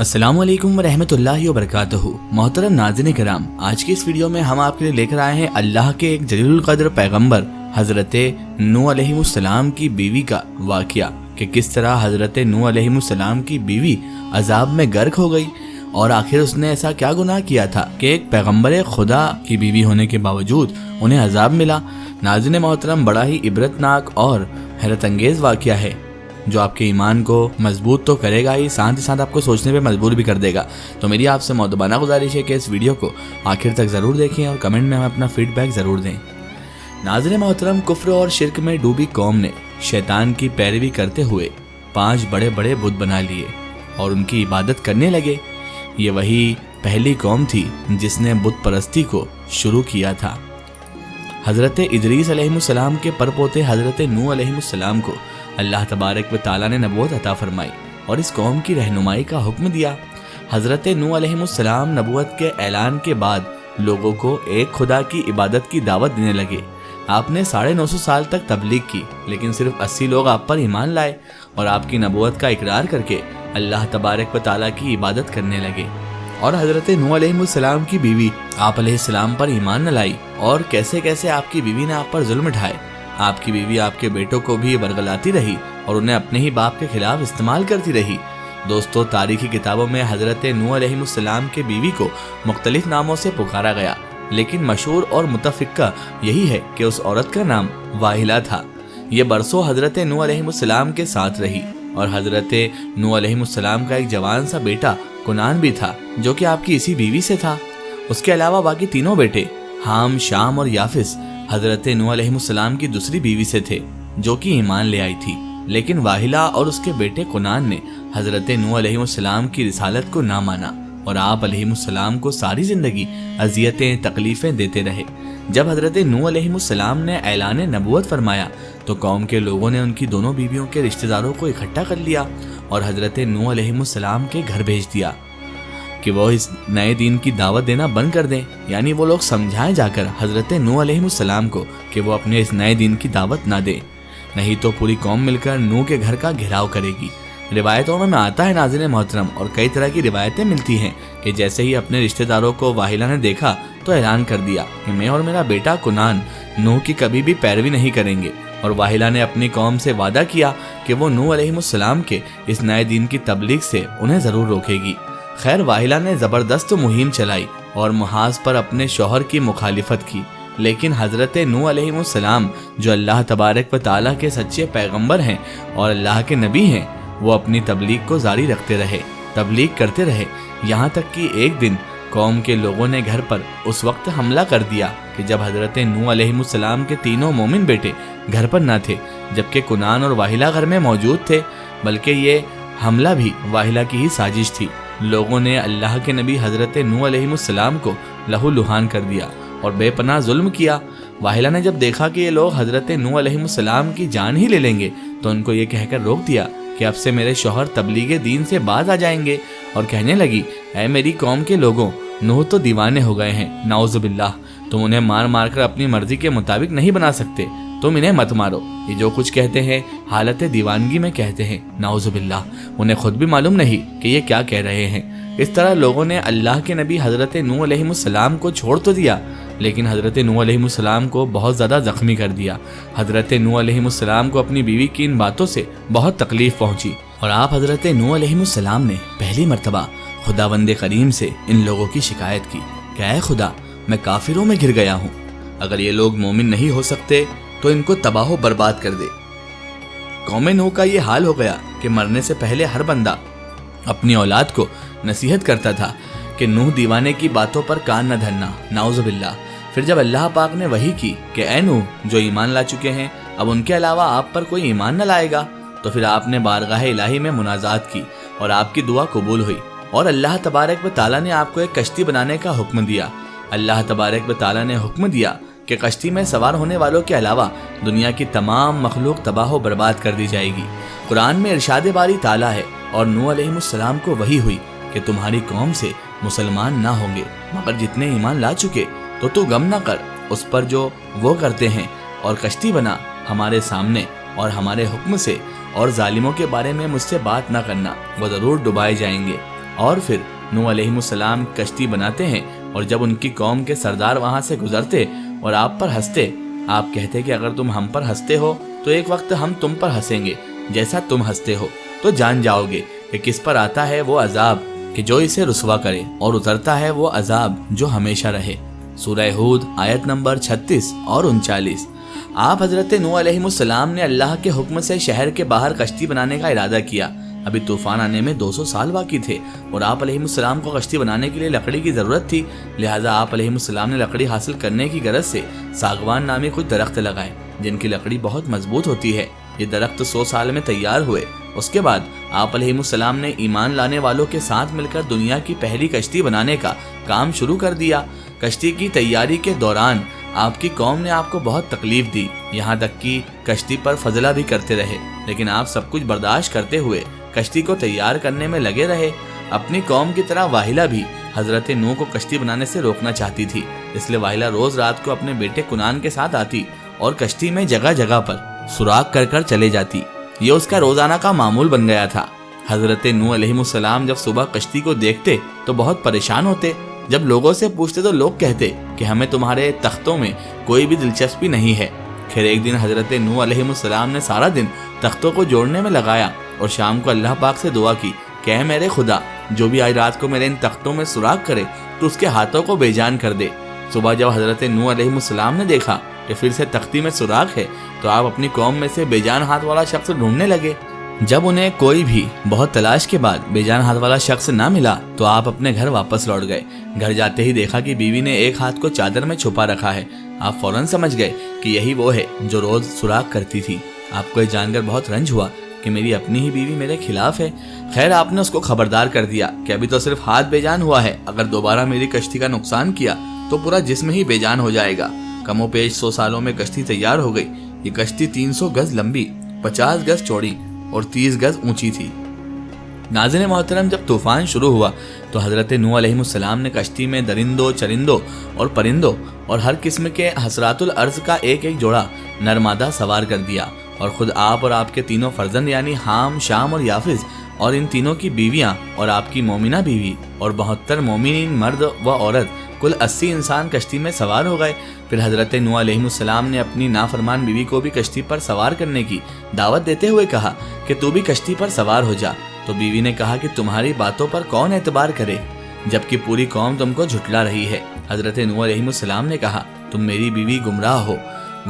السلام علیکم ورحمۃ اللہ وبرکاتہ۔ محترم ناظرین کرام، آج کی اس ویڈیو میں ہم آپ کے لیے لے کر آئے ہیں اللہ کے ایک جلیل القدر پیغمبر حضرت نوح علیہ السلام کی بیوی کا واقعہ کہ کس طرح حضرت نوح علیہ السلام کی بیوی عذاب میں غرق ہو گئی اور آخر اس نے ایسا کیا گناہ کیا تھا کہ ایک پیغمبر خدا کی بیوی ہونے کے باوجود انہیں عذاب ملا۔ ناظرین محترم، بڑا ہی عبرتناک اور حیرت انگیز واقعہ ہے جو آپ کے ایمان کو مضبوط تو کرے گا ہی ساتھ آپ کو سوچنے پہ مجبور بھی کر دے گا۔ تو میری آپ سے مؤدبانہ گزارش ہے کہ اس ویڈیو کو آخر تک ضرور دیکھیں اور کمنٹ میں ہمیں اپنا فیڈ بیک ضرور دیں۔ ناظرین محترم، کفر اور شرک میں ڈوبی قوم نے شیطان کی پیروی کرتے ہوئے 5 بڑے بڑے بت بنا لیے اور ان کی عبادت کرنے لگے۔ یہ وہی پہلی قوم تھی جس نے بت پرستی کو شروع کیا تھا۔ حضرت ادریس علیہ السلام کے پرپوتے حضرت نوح علیہ السلام کو اللہ تبارک و تعالیٰ نے نبوت عطا فرمائی اور اس قوم کی رہنمائی کا حکم دیا۔ حضرت نوح علیہ السلام نبوت کے اعلان کے بعد لوگوں کو ایک خدا کی عبادت کی دعوت دینے لگے۔ آپ نے 950 سال تک تبلیغ کی، لیکن صرف 80 لوگ آپ پر ایمان لائے اور آپ کی نبوت کا اقرار کر کے اللہ تبارک و تعالیٰ کی عبادت کرنے لگے۔ اور حضرت نوح علیہ السلام کی بیوی آپ علیہ السلام پر ایمان نہ لائی اور کیسے کیسے آپ کی بیوی نے آپ پر ظلم اٹھائے۔ آپ کی بیوی آپ کے بیٹوں کو بھی ورگلاتی رہی اور انہیں اپنے ہی باپ کے خلاف استعمال کرتی رہی۔ دوستو، تاریخی کتابوں میں حضرت نوح علیہ السلام کے بیوی کو مختلف ناموں سے پکارا گیا، لیکن مشہور اور متفقہ یہی ہے کہ اس عورت کا نام واحلہ تھا۔ یہ برسوں حضرت نوح علیہ السلام کے ساتھ رہی اور حضرت نوح علیہ السلام کا ایک جوان سا بیٹا کنعان بھی تھا جو کہ آپ کی اسی بیوی سے تھا۔ اس کے علاوہ باقی تینوں بیٹے حام، شام اور یافس حضرت نوح علیہ السلام کی دوسری بیوی سے تھے جو کہ ایمان لے آئی تھی، لیکن واحلہ اور اس کے بیٹے کنعان نے حضرت نوح علیہ السلام کی رسالت کو نہ مانا اور آپ علیہ السلام کو ساری زندگی اذیتیں تکلیفیں دیتے رہے۔ جب حضرت نوح علیہ السلام نے اعلان نبوت فرمایا تو قوم کے لوگوں نے ان کی دونوں بیویوں کے رشتہ داروں کو اکٹھا کر لیا اور حضرت نوح علیہ السلام کے گھر بھیج دیا کہ وہ اس نئے دین کی دعوت دینا بند کر دیں، یعنی وہ لوگ سمجھائیں جا کر حضرت نوح علیہ السلام کو کہ وہ اپنے اس نئے دین کی دعوت نہ دیں، نہیں تو پوری قوم مل کر نوح کے گھر کا گھیراؤ کرے گی۔ روایتوں میں آتا ہے ناظرین محترم، اور کئی طرح کی روایتیں ملتی ہیں کہ جیسے ہی اپنے رشتہ داروں کو واحلہ نے دیکھا تو اعلان کر دیا کہ میں اور میرا بیٹا کنعان نوح کی کبھی بھی پیروی نہیں کریں گے، اور واحلہ نے اپنی قوم سے وعدہ کیا کہ وہ نوح علیہ السلام کے اس نئے دین کی تبلیغ سے انہیں ضرور روکے گی۔ خیر، واحلہ نے زبردست مہم چلائی اور محاذ پر اپنے شوہر کی مخالفت کی، لیکن حضرت نوح علیہ السلام جو اللہ تبارک و تعالیٰ کے سچے پیغمبر ہیں اور اللہ کے نبی ہیں، وہ اپنی تبلیغ کو جاری رکھتے رہے، تبلیغ کرتے رہے، یہاں تک کہ ایک دن قوم کے لوگوں نے گھر پر اس وقت حملہ کر دیا کہ جب حضرت نوح علیہ السلام کے تینوں مومن بیٹے گھر پر نہ تھے، جبکہ کنعان اور واحلہ گھر میں موجود تھے، بلکہ یہ حملہ بھی واحلہ کی ہی سازش تھی۔ لوگوں نے اللہ کے نبی حضرت نوح علیہ السلام کو لہو لہان کر دیا اور بے پناہ ظلم کیا۔ واحلہ نے جب دیکھا کہ یہ لوگ حضرت نوح علیہ السلام کی جان ہی لے لیں گے تو ان کو یہ کہہ کر روک دیا کہ اب سے میرے شوہر تبلیغ دین سے باز آ جائیں گے، اور کہنے لگی، اے میری قوم کے لوگوں، نوح تو دیوانے ہو گئے ہیں، نعوذ باللہ، تم انہیں مار مار کر اپنی مرضی کے مطابق نہیں بنا سکتے، تم انہیں مت مارو، یہ جو کچھ کہتے ہیں حالت دیوانگی میں کہتے ہیں، نعوذ باللہ، انہیں خود بھی معلوم نہیں کہ یہ کیا کہہ رہے ہیں۔ اس طرح لوگوں نے اللہ کے نبی حضرت نوح علیہ السلام کو چھوڑ تو دیا، لیکن حضرت نوح علیہ السلام کو بہت زیادہ زخمی کر دیا۔ حضرت نوح علیہ السلام کو اپنی بیوی کی ان باتوں سے بہت تکلیف پہنچی اور آپ حضرت نوح علیہ السلام نے پہلی مرتبہ خداوند کریم سے ان لوگوں کی شکایت کی کہ اے خدا، میں کافروں میں گر گیا ہوں، اگر یہ لوگ مومن نہیں ہو سکتے تو ان کو تباہ و برباد کر دے۔ قوم نوح کا یہ حال ہو گیا کہ مرنے سے پہلے ہر بندہ اپنی اولاد کو نصیحت کرتا تھا کہ نوح دیوانے کی باتوں پر کان نہ دھرنا، نعوذ باللہ۔ پھر جب اللہ پاک نے وحی کی کہ اے نوح، جو ایمان لا چکے ہیں اب ان کے علاوہ آپ پر کوئی ایمان نہ لائے گا، تو پھر آپ نے بارگاہ الہی میں مناجات کی اور آپ کی دعا قبول ہوئی اور اللہ تبارک و تعالیٰ نے آپ کو ایک کشتی بنانے کا حکم دیا۔ اللہ تبارک و تعالیٰ نے حکم دیا کہ کشتی میں سوار ہونے والوں کے علاوہ دنیا کی تمام مخلوق تباہ و برباد کر دی جائے گی۔ قرآن میں ارشاد باری تعالیٰ ہے، اور نوح علیہ السلام کو وحی ہوئی کہ تمہاری قوم سے مسلمان نہ ہوں گے، مگر جتنے ایمان لا چکے تو غم نہ کر اس پر جو وہ کرتے ہیں، اور کشتی بنا ہمارے سامنے اور ہمارے حکم سے، اور ظالموں کے بارے میں مجھ سے بات نہ کرنا، وہ ضرور ڈبائے جائیں گے۔ اور پھر نوح علیہ السلام کشتی بناتے ہیں، اور جب ان کی قوم کے سردار وہاں سے گزرتے اور آپ پر ہنستے، آپ کہتے کہ اگر تم ہم پر ہنستے ہو تو ایک وقت ہم تم پر ہنسیں گے، جیسا تم ہنستے ہو تو جان جاؤ گے کہ کس پر آتا ہے وہ عذاب کہ جو اسے رسوا کرے، اور اترتا ہے وہ عذاب جو ہمیشہ رہے۔ سورہ ہود آیت نمبر 36 اور 39۔ آپ حضرت نوح علیہ السلام نے اللہ کے حکم سے شہر کے باہر کشتی بنانے کا ارادہ کیا۔ ابھی طوفان آنے میں 200 سال باقی تھے، اور آپ علیہ السلام کو کشتی بنانے کے لیے لکڑی کی ضرورت تھی، لہٰذا آپ علیہ السلام نے لکڑی حاصل کرنے کی غرض سے ساگوان نامی کچھ درخت لگائے جن کی لکڑی بہت مضبوط ہوتی ہے۔ یہ درخت 100 سال میں تیار ہوئے۔ اس کے بعد آپ علیہ السلام نے ایمان لانے والوں کے ساتھ مل کر دنیا کی پہلی کشتی بنانے کا کام شروع کر دیا۔ کشتی کی تیاری کے دوران آپ کی قوم نے آپ کو بہت تکلیف دی، یہاں تک کہ کشتی پر فضلہ بھی کرتے رہے، لیکن آپ سب کچھ برداشت کرتے ہوئے کشتی کو تیار کرنے میں لگے رہے۔ اپنی قوم کی طرح واحلہ بھی حضرت نوح کو کشتی بنانے سے روکنا چاہتی تھی، اس لیے واحلہ روز رات کو اپنے بیٹے کنان کے ساتھ آتی اور کشتی میں جگہ جگہ پر سوراخ کر کر چلے جاتی۔ یہ اس کا روزانہ کا معمول بن گیا تھا۔ حضرت نوح علیہ السلام جب صبح کشتی کو دیکھتے تو بہت پریشان ہوتے۔ جب لوگوں سے پوچھتے تو لوگ کہتے کہ ہمیں تمہارے تختوں میں کوئی بھی دلچسپی نہیں ہے۔ پھر ایک دن حضرت نوح علیہ السلام نے سارا دن تختوں کو جوڑنے میں لگایا اور شام کو اللہ پاک سے دعا کی کہ اے میرے خدا، جو بھی آج رات کو میرے ان تختوں میں سوراخ کرے تو اس کے ہاتھوں کو بے جان کر دے۔ صبح جب حضرت نوح علیہ السلام نے دیکھا کہ پھر سے تختی میں سوراخ ہے تو آپ اپنی قوم میں سے بے جان ہاتھ والا شخص ڈھونڈنے لگے۔ جب انہیں کوئی بھی بہت تلاش کے بعد بے جان ہاتھ والا شخص نہ ملا تو آپ اپنے گھر واپس لوٹ گئے۔ گھر جاتے ہی دیکھا کہ بیوی نے ایک ہاتھ کو چادر میں چھپا رکھا ہے۔ آپ فوراً سمجھ گئے کہ یہی وہ ہے جو روز سوراخ کرتی تھی۔ آپ کو یہ جان کر بہت رنج ہوا کہ میری اپنی ہی بیوی میرے خلاف ہے۔ خیر آپ نے اس کو خبردار کر دیا کہ ابھی تو صرف ہاتھ بے جان ہوا ہے، اگر دوبارہ میری کشتی کا نقصان کیا تو پورا جسم ہی بے جان ہو جائے گا۔ کم و بیش 100 سالوں میں کشتی تیار ہو گئی۔ یہ کشتی 300 گز لمبی، 50 گز چوڑی اور 30 گز اونچی تھی۔ ناظرین محترم، جب طوفان شروع ہوا تو حضرت نوح علیہ السلام نے کشتی میں درندوں، چرندوں اور پرندوں اور ہر قسم کے حشرات الارض کا ایک ایک جوڑا نر مادہ سوار کر دیا، اور خود آپ اور آپ کے تینوں فرزند یعنی حام، شام اور یافز اور ان تینوں کی بیویاں اور آپ کی مومنہ بیوی اور 72 مومنین مرد و عورت، کل 80 انسان کشتی میں سوار ہو گئے۔ پھر حضرت نوح علیہ السلام نے اپنی نافرمان بیوی کو بھی کشتی پر سوار کرنے کی دعوت دیتے ہوئے کہا کہ تو بھی کشتی پر سوار ہو جا۔ تو بیوی نے کہا کہ تمہاری باتوں پر کون اعتبار کرے جبکہ پوری قوم تم کو جھٹلا رہی ہے۔ حضرت نوح علیہ السلام نے کہا تم میری بیوی گمراہ ہو،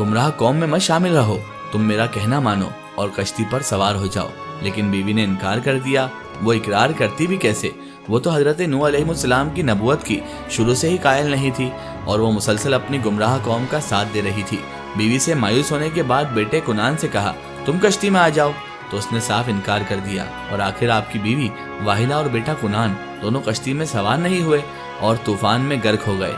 گمراہ قوم میں مت شامل رہو، تم میرا کہنا مانو اور کشتی پر سوار ہو جاؤ۔ لیکن بیوی نے انکار کر دیا۔ وہ اقرار کرتی بھی کیسے؟ وہ تو حضرت نوح علیہ السلام کی نبوت کی شروع سے ہی قائل نہیں تھی، اور وہ مسلسل اپنی گمراہ قوم کا ساتھ دے رہی تھی۔ بیوی سے مایوس ہونے کے بعد بیٹے کنان سے کہا تم کشتی میں آ جاؤ، تو اس نے صاف انکار کر دیا، اور آخر آپ کی بیوی واحلہ اور بیٹا کنان دونوں کشتی میں سوار نہیں ہوئے اور طوفان میں غرق ہو گئے۔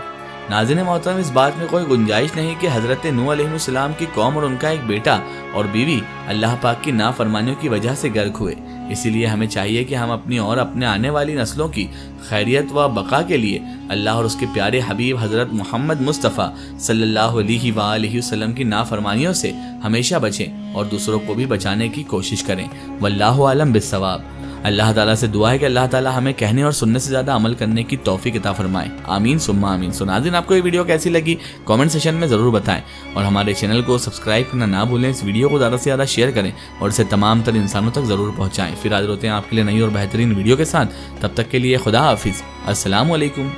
ناظرین محترم، اس بات میں کوئی گنجائش نہیں کہ حضرت نوح علیہ السلام کی قوم اور ان کا ایک بیٹا اور بیوی اللہ پاک کی نافرمانیوں کی وجہ سے غرق ہوئے۔ اسی لیے ہمیں چاہیے کہ ہم اپنی اور اپنے آنے والی نسلوں کی خیریت و بقا کے لیے اللہ اور اس کے پیارے حبیب حضرت محمد مصطفیٰ صلی اللہ علیہ وآلہ وسلم کی نافرمانیوں سے ہمیشہ بچیں اور دوسروں کو بھی بچانے کی کوشش کریں۔ واللہ اعلم بالصواب۔ اللہ تعالیٰ سے دعا ہے کہ اللہ تعالیٰ ہمیں کہنے اور سننے سے زیادہ عمل کرنے کی توفیق عطا فرمائے، آمین ثم آمین۔ سو ناظرین، آپ کو یہ ویڈیو کیسی لگی کامنٹ سیکشن میں ضرور بتائیں، اور ہمارے چینل کو سبسکرائب کرنا نہ بھولیں۔ اس ویڈیو کو زیادہ سے زیادہ شیئر کریں اور اسے تمام تر انسانوں تک ضرور پہنچائیں۔ پھر حاضر ہوتے ہیں آپ کے لیے نئی اور بہترین ویڈیو کے ساتھ، تب تک کے لیے خدا حافظ، السلام علیکم۔